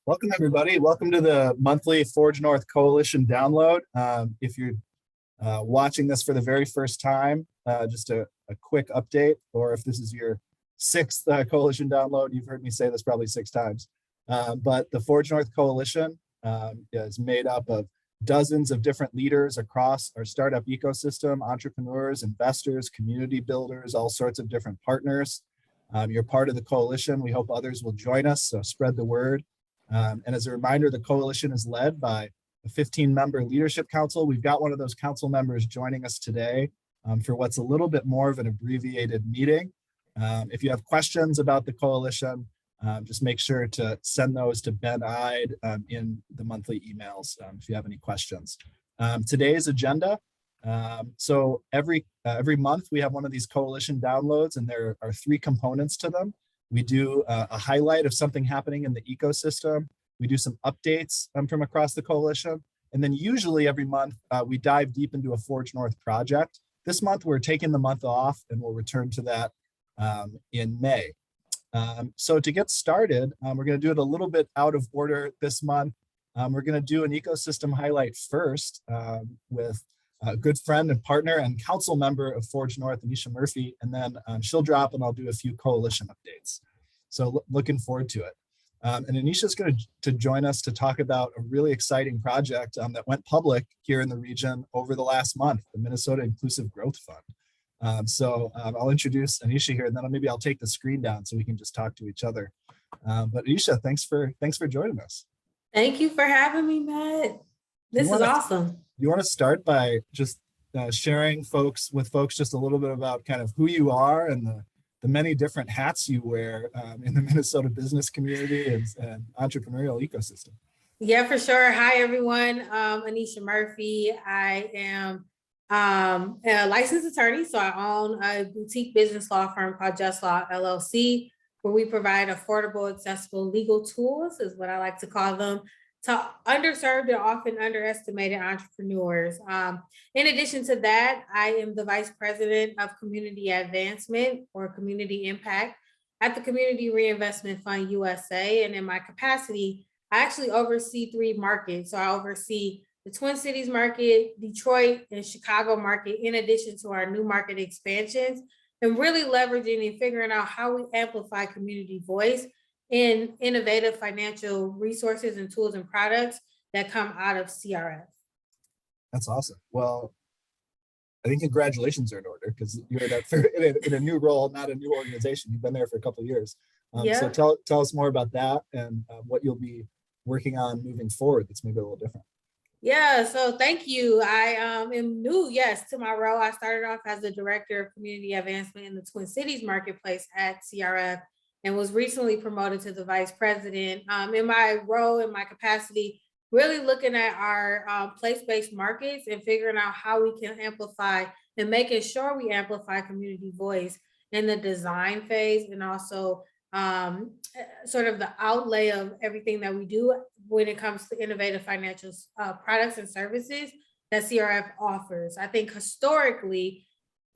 Welcome, everybody. Welcome to the monthly Forge North Coalition download. If you're watching this for the very first time, just a quick update, or if this is your sixth Coalition download, you've heard me say this probably 6 times. But the Forge North Coalition is made up of dozens of different leaders across our startup ecosystem, entrepreneurs, investors, community builders, all sorts of different partners. You're part of the coalition. We hope others will join us, so spread the word. And as a reminder, the coalition is led by a 15-member leadership council. We've got one of those council members joining us today for what's a little bit more of an abbreviated meeting. If you have questions about the coalition, just make sure to send those to Ben Ide in the monthly emails if you have any questions. Today's agenda. So every month we have one of these coalition downloads, and there are 3 components to them. We do a highlight of something happening in the ecosystem. We do some updates from across the coalition. And then usually every month, we dive deep into a Forge North project. This month, we're taking the month off, and we'll return to that in May. So to get started, we're going to do it a little bit out of order this month. We're going to do an ecosystem highlight first with a good friend and partner and council member of Forge North, Anisha Murphy, and then she'll drop and I'll do a few coalition updates. So looking forward to it. And Anisha's going to join us to talk about a really exciting project that went public here in the region over the last month, the Minnesota Inclusive Growth Fund. So I'll introduce Anisha here, and then maybe I'll take the screen down so we can just talk to each other. But Anisha, thanks for joining us. Thank you for having me, Matt. This is awesome. You want to start by just sharing with folks just a little bit about kind of who you are and the many different hats you wear in the Minnesota business community and entrepreneurial ecosystem? Yeah, for sure. Hi, everyone. Anisha Murphy. I am a licensed attorney, so I own a boutique business law firm called Just Law LLC, where we provide affordable, accessible legal tools, is what I like to call them, to underserved and often underestimated entrepreneurs. In addition to that, I am the Vice President of Community Advancement or Community Impact at the Community Reinvestment Fund USA. And in my capacity, I actually oversee 3 markets. So I oversee the Twin Cities market, Detroit, and Chicago market, in addition to our new market expansions, and really leveraging and figuring out how we amplify community voice in innovative financial resources and tools and products that come out of CRF. That's awesome. Well, I think congratulations are in order because you're in a new role, not a new organization. You've been there for a couple of years. So tell us more about that and what you'll be working on moving forward that's maybe a little different. Yeah, so thank you. I am new, yes, to my role. I started off as the Director of Community Advancement in the Twin Cities Marketplace at CRF, and was recently promoted to the Vice President. In my role, in my capacity, really looking at our place-based markets and figuring out how we can amplify and making sure we amplify community voice in the design phase, and also sort of the outlay of everything that we do when it comes to innovative financial products and services that CRF offers. I think historically,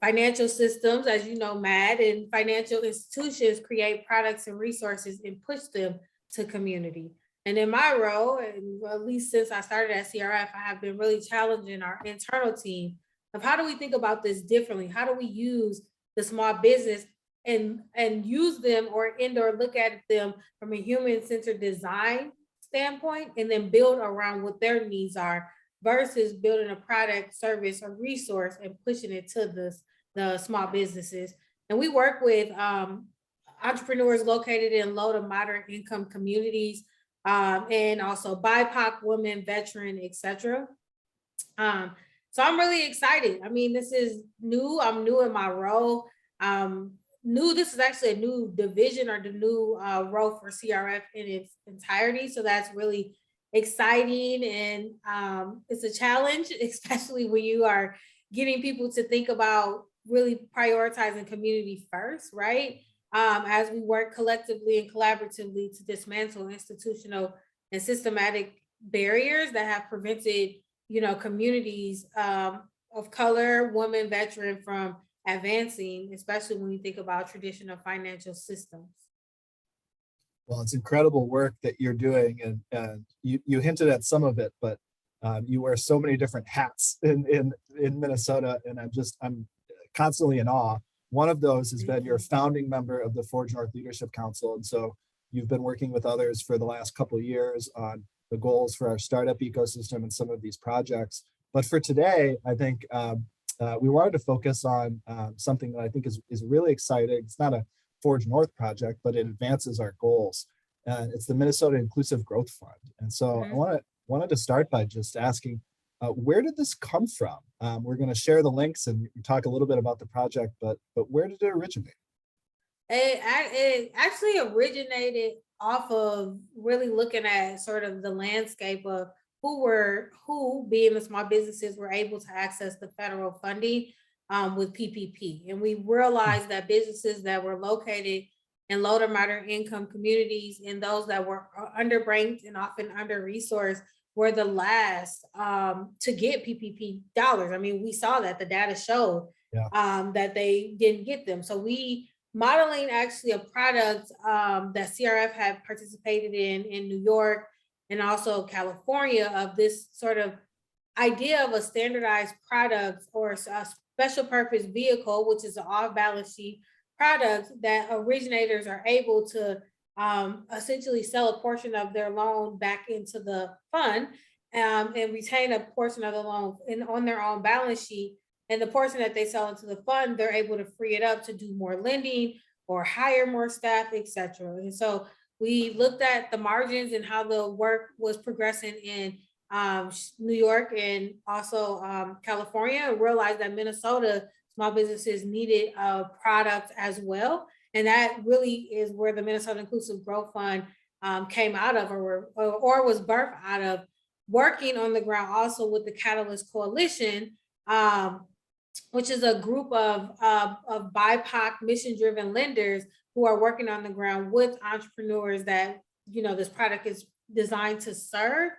financial systems, as you know, Matt, and financial institutions create products and resources and push them to community. And in my role, and at least since I started at CRF, I have been really challenging our internal team of how do we think about this differently? How do we use the small business and use them or look at them from a human-centered design standpoint, and then build around what their needs are versus building a product, service, or resource and pushing it to the small businesses. And we work with entrepreneurs located in low to moderate income communities, and also BIPOC, women, veteran, etc. So I'm really excited. I mean, this is new. I'm new in my role. This is actually a new division or the new role for CRF in its entirety. So that's really exciting, and it's a challenge, especially when you are getting people to think about really prioritizing community first, right? As we work collectively and collaboratively to dismantle institutional and systematic barriers that have prevented, communities of color, women, veteran from advancing, especially when you think about traditional financial systems. Well, it's incredible work that you're doing, and you hinted at some of it, but you wear so many different hats in Minnesota, and I'm constantly in awe. One of those has been you're a founding member of the Forge North Leadership Council, and so you've been working with others for the last couple of years on the goals for our startup ecosystem and some of these projects. But for today, I think we wanted to focus on something that I think is really exciting. It's not a Forge North project, but it advances our goals. And it's the Minnesota Inclusive Growth Fund. And so I wanted to start by just asking, where did this come from? We're going to share the links and talk a little bit about the project, but where did it originate? It actually originated off of really looking at sort of the landscape of who being the small businesses were able to access the federal funding with PPP. And we realized that businesses that were located in low to moderate income communities and those that were underbanked and often under-resourced were the last to get PPP dollars. I mean, we saw that the data showed that they didn't get them. So we modeling actually a product that CRF had participated in New York and also California of this sort of idea of a standardized product or a special purpose vehicle, which is an off-balance sheet product that originators are able to essentially sell a portion of their loan back into the fund and retain a portion of the loan on their own balance sheet. And the portion that they sell into the fund, they're able to free it up to do more lending or hire more staff, et cetera. And so we looked at the margins and how the work was progressing in New York and also California, and realized that Minnesota small businesses needed a product as well. And that really is where the Minnesota Inclusive Growth Fund came out of or was birthed out of, working on the ground also with the Catalyst Coalition, which is a group of BIPOC mission-driven lenders who are working on the ground with entrepreneurs that, you know, this product is designed to serve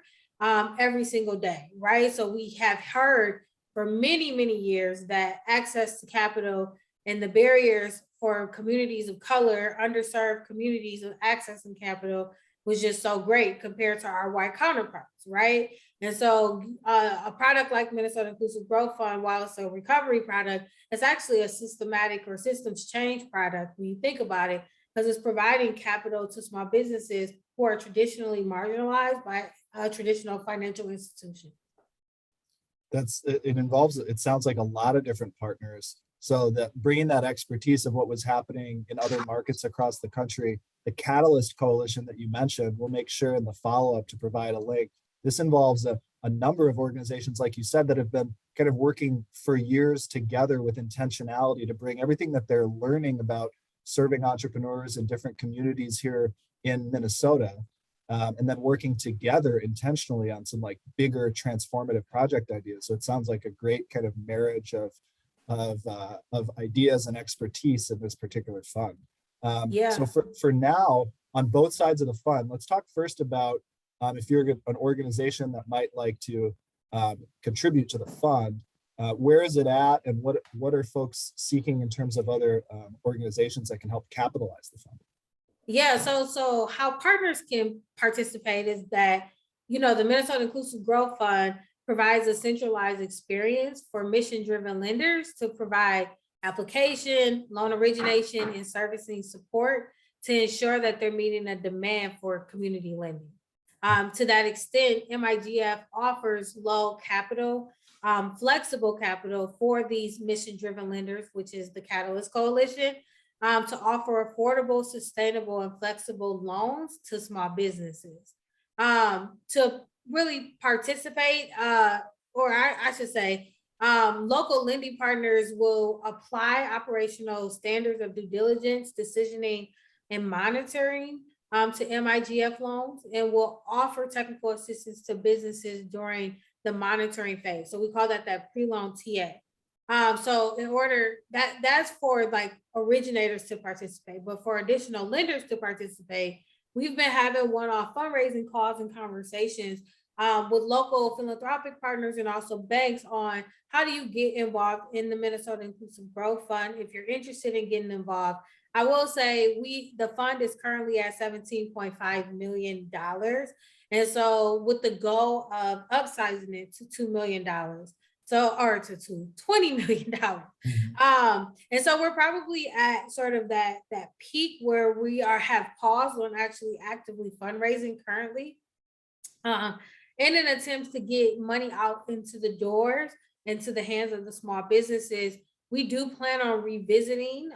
every single day, right? So we have heard for many, many years that access to capital and the barriers for communities of color, underserved communities of accessing capital was just so great compared to our white counterparts, right? And so a product like Minnesota Inclusive Growth Fund, while it's a recovery product, it's actually a systematic or systems change product when you think about it, because it's providing capital to small businesses who are traditionally marginalized by a traditional financial institution. It involves, it sounds like a lot of different partners. So that bringing that expertise of what was happening in other markets across the country, the Catalyst Coalition that you mentioned, we'll make sure in the follow-up to provide a link. This involves a number of organizations, like you said, that have been kind of working for years together with intentionality to bring everything that they're learning about serving entrepreneurs in different communities here in Minnesota, and then working together intentionally on some like bigger transformative project ideas. So it sounds like a great kind of marriage of ideas and expertise in this particular fund. So for now, on both sides of the fund, let's talk first about if you're an organization that might like to contribute to the fund, where is it at, and what are folks seeking in terms of other organizations that can help capitalize the fund? Yeah, so how partners can participate is that, you know, the Minnesota Inclusive Growth Fund provides a centralized experience for mission-driven lenders to provide application, loan origination, and servicing support to ensure that they're meeting a demand for community lending. To that extent, MIGF offers low capital, flexible capital for these mission-driven lenders, which is the Catalyst Coalition, to offer affordable, sustainable, and flexible loans to small businesses. To really participate, or I should say, local lending partners will apply operational standards of due diligence, decisioning, and monitoring to MIGF loans, and will offer technical assistance to businesses during the monitoring phase. So we call that pre-loan TA. So in order that's for like originators to participate, but for additional lenders to participate, we've been having one-off fundraising calls and conversations with local philanthropic partners and also banks on how do you get involved in the Minnesota Inclusive Growth Fund. If you're interested in getting involved, I will say the fund is currently at $17.5 million. And so with the goal of upsizing it to $2 million, so, or to $20 million. And so we're probably at sort of that peak where we have paused on actually actively fundraising currently, in an attempt to get money out into the doors, into the hands of the small businesses. We do plan on revisiting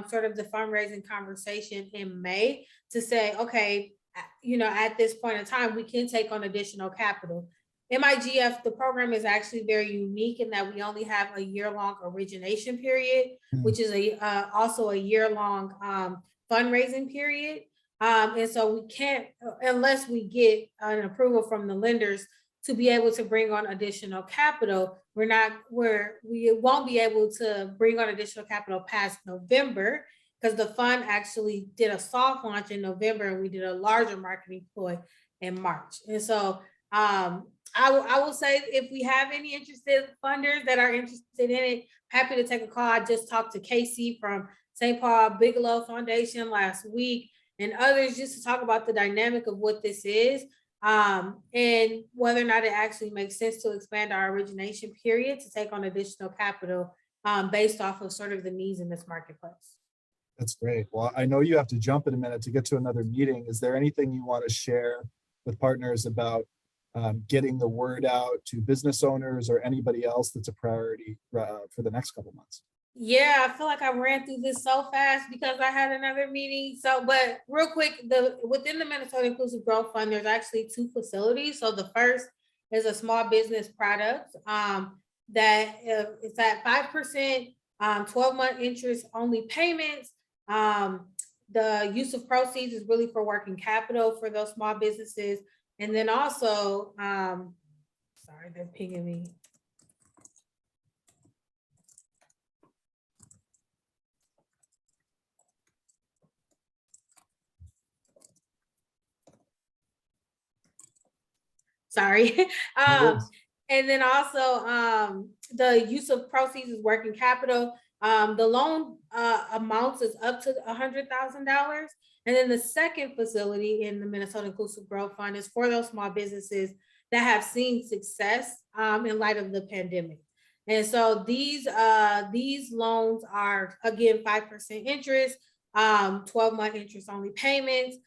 sort of the fundraising conversation in May to say, okay, at this point in time, we can take on additional capital. MIGF, the program is actually very unique in that we only have a year-long origination period, which is also a year-long fundraising period. And so we can't, unless we get an approval from the lenders to be able to bring on additional capital, we won't be able to bring on additional capital past November, because the fund actually did a soft launch in November and we did a larger marketing ploy in March. And so I will say, if we have any interested funders that are interested in it, happy to take a call. I just talked to Casey from St. Paul Bigelow Foundation last week and others, just to talk about the dynamic of what this is, and whether or not it actually makes sense to expand our origination period to take on additional capital based off of sort of the needs in this marketplace. That's great. Well, I know you have to jump in a minute to get to another meeting. Is there anything you want to share with partners about getting the word out to business owners or anybody else that's a priority for the next couple months? Yeah, I feel like I ran through this so fast because I had another meeting. So, but real quick, within the Minnesota Inclusive Growth Fund, there's actually 2 facilities. So the first is a small business product that it's at 5%, 12-month interest only payments. The use of proceeds is really for working capital for those small businesses. And then also, sorry, they're pinging me. Sorry. And then also the use of proceeds is working capital. The loan amounts is up to $100,000. And then the second facility in the Minnesota Inclusive Growth Fund is for those small businesses that have seen success in light of the pandemic. And so these loans are, again, 5% interest, 12-month interest only payments.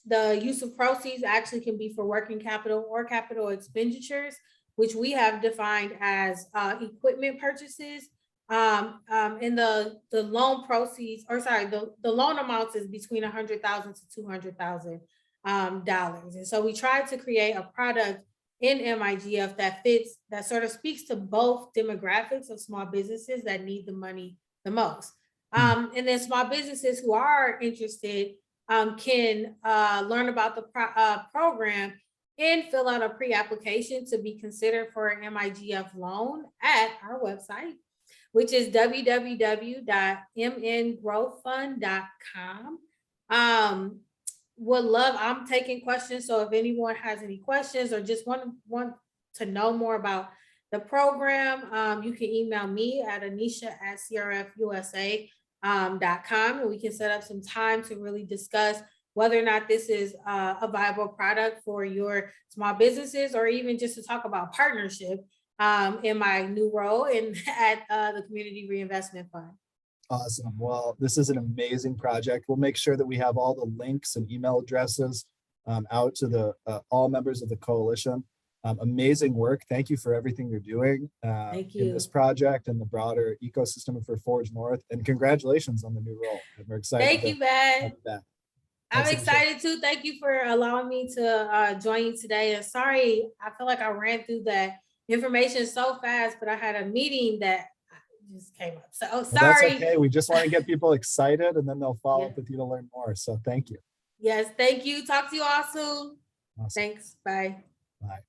The use of proceeds actually can be for working capital or capital expenditures, which we have defined as equipment purchases. And the loan proceeds, or sorry, the loan amounts is between $100,000 to $200,000. And so we tried to create a product in MIGF that fits, that sort of speaks to both demographics of small businesses that need the money the most. And then small businesses who are interested can learn about the program and fill out a pre-application to be considered for an MIGF loan at our website, which is www.mngrowthfund.com. I'm taking questions. So if anyone has any questions or just want to know more about the program, you can email me at anisha@crfusa.com, and we can set up some time to really discuss whether or not this is a viable product for your small businesses, or even just to talk about partnership in my new role at the Community Reinvestment Fund. Awesome. Well, this is an amazing project. We'll make sure that we have all the links and email addresses out to the all members of the coalition. Amazing work. Thank you for everything you're doing in this project and the broader ecosystem for Forge North. And congratulations on the new role. We're excited. Thank you, Ben. I'm excited too. Thank you for allowing me to join you today. And sorry, I feel like I ran through that information so fast, but I had a meeting that just came up. So sorry. That's okay. We just want to get people excited, and then they'll follow up with you to learn more. So thank you. Yes, thank you. Talk to you all soon. Awesome. Thanks. Bye. Bye.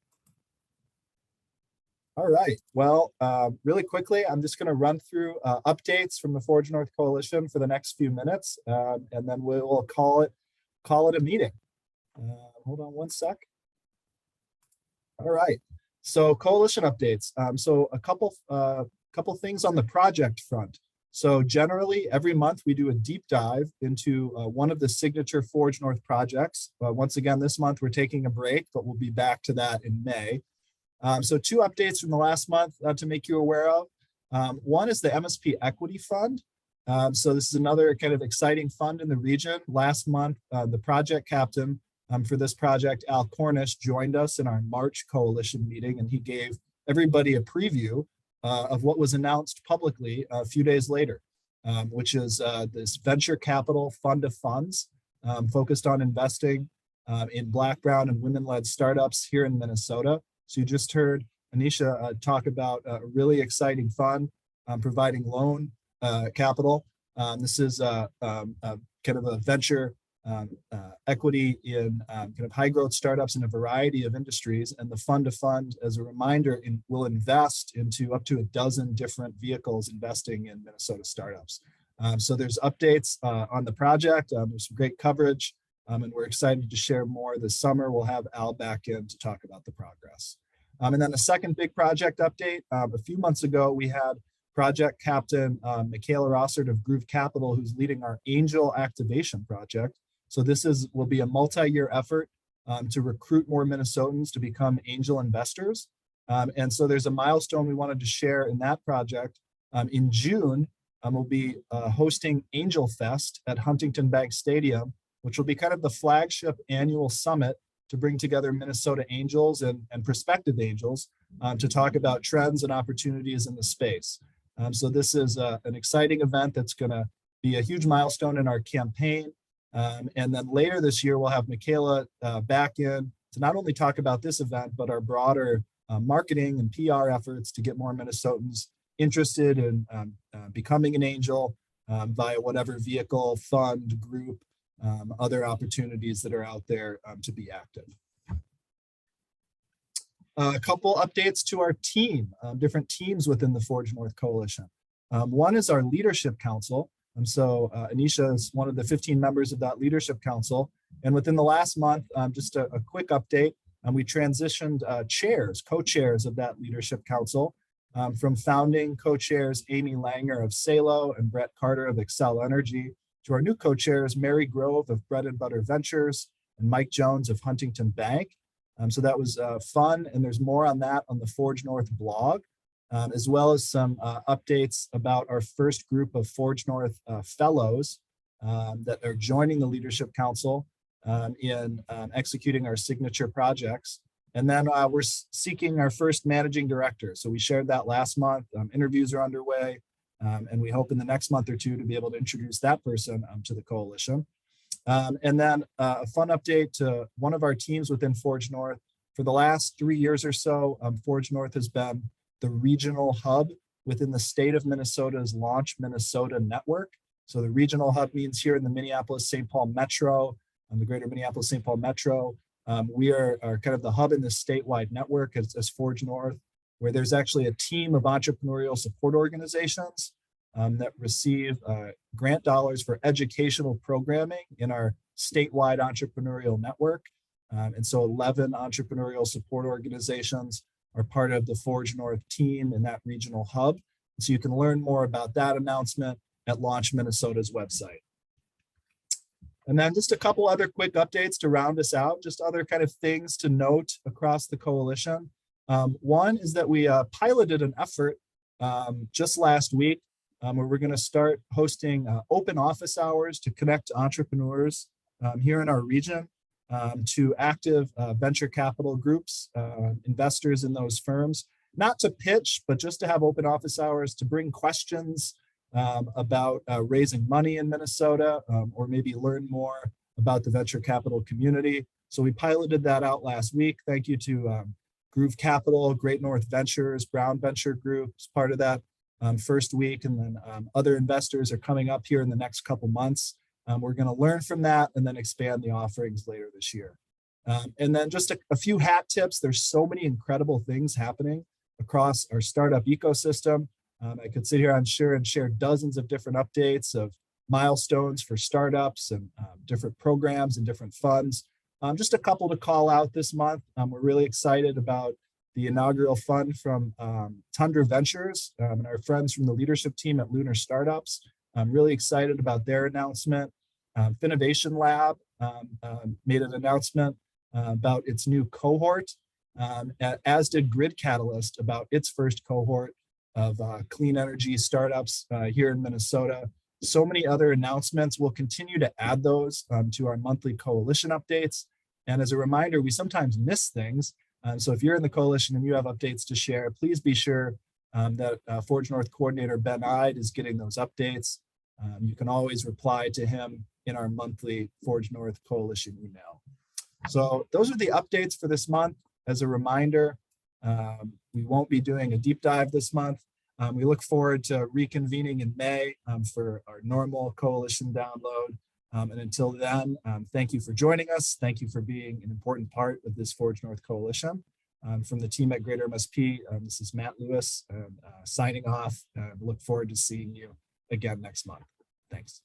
All right. Well, really quickly, I'm just going to run through updates from the Forge North Coalition for the next few minutes, and then we'll call it a meeting. Hold on one sec. All right. So coalition updates. So a couple things on the project front. So generally, every month we do a deep dive into one of the signature Forge North projects. Once again, this month we're taking a break, but we'll be back to that in May. So 2 updates from the last month to make you aware of. One is the MSP Equity Fund. So this is another kind of exciting fund in the region. Last month, the project captain for this project, Al Cornish, joined us in our March coalition meeting, and he gave everybody a preview of what was announced publicly a few days later, which is this venture capital fund of funds focused on investing in Black, brown, and women-led startups here in Minnesota. So you just heard Anisha talk about a really exciting fund providing loan capital. This is kind of a venture equity in kind of high growth startups in a variety of industries. And the fund to fund, as a reminder, will invest into up to a dozen different vehicles investing in Minnesota startups. So there's updates on the project. There's some great coverage, and we're excited to share more this summer. We'll have Al back in to talk about the progress. And then the second big project update, a few months ago, we had project captain Michaela Rossert of Groove Capital, who's leading our angel activation project. So this will be a multi-year effort to recruit more Minnesotans to become angel investors. And so there's a milestone we wanted to share in that project. In June, we'll be hosting Angel Fest at Huntington Bank Stadium, which will be kind of the flagship annual summit to bring together Minnesota angels and prospective angels to talk about trends and opportunities in the space. So this is an exciting event that's going to be a huge milestone in our campaign. And then later this year, we'll have Michaela back in to not only talk about this event, but our broader marketing and PR efforts to get more Minnesotans interested in becoming an angel via whatever vehicle, fund, group, other opportunities that are out there to be active. A couple updates to our team, different teams within the Forge North Coalition. One is our Leadership Council. So Anisha is one of the 15 members of that Leadership Council. And within the last month, just a quick update, we transitioned chairs, co-chairs of that Leadership Council from founding co-chairs Amy Langer of Salo and Brett Carter of Excel Energy to our new co-chairs, Mary Grove of Bread and Butter Ventures and Mike Jones of Huntington Bank. So that was fun, and there's more on that on the Forge North blog, as well as some updates about our first group of Forge North fellows that are joining the Leadership Council in executing our signature projects. And then we're seeking our first managing director. So we shared that last month. Interviews are underway, and we hope in the next month or two to be able to introduce that person to the coalition. And then a fun update to one of our teams within Forge North. For the last 3 years or so, Forge North has been the regional hub within the state of Minnesota's Launch Minnesota network. So the regional hub means here in the Minneapolis-St. Paul Metro, the greater Minneapolis-St. Paul Metro. We are kind of the hub in this statewide network as Forge North, where there's actually a team of entrepreneurial support organizations that receive grant dollars for educational programming in our statewide entrepreneurial network. And so 11 entrepreneurial support organizations are part of the Forge North team in that regional hub. So you can learn more about that announcement at Launch Minnesota's website. And then just a couple other quick updates to round us out, just other kind of things to note across the coalition. One is that we piloted an effort just last week where we're going to start hosting open office hours to connect entrepreneurs here in our region to active venture capital groups, investors in those firms, not to pitch, but just to have open office hours to bring questions about raising money in Minnesota or maybe learn more about the venture capital community. So we piloted that out last week. Thank you to Groove Capital, Great North Ventures, Brown Venture Group as part of that first week. And then other investors are coming up here in the next couple months. We're going to learn from that and then expand the offerings later this year. And then just a few hat tips. There's so many incredible things happening across our startup ecosystem. I could sit here, I'm sure, and share dozens of different updates of milestones for startups and different programs and different funds. Just a couple to call out this month. We're really excited about the inaugural fund from Tundra Ventures and our friends from the leadership team at Lunar Startups. I'm really excited about their announcement. Finovation Lab made an announcement about its new cohort, as did Grid Catalyst about its first cohort of clean energy startups here in Minnesota. So many other announcements. We'll continue to add those to our monthly coalition updates. And as a reminder, we sometimes miss things. So if you're in the coalition and you have updates to share, please be sure that Forge North coordinator Ben Ide is getting those updates. You can always reply to him in our monthly Forge North coalition email. So those are the updates for this month. As a reminder, we won't be doing a deep dive this month. We look forward to reconvening in May for our normal coalition download. And until then, thank you for joining us. Thank you for being an important part of this Forge North coalition. From the team at Greater MSP, this is Matt Lewis signing off. Look forward to seeing you again next month. Thanks.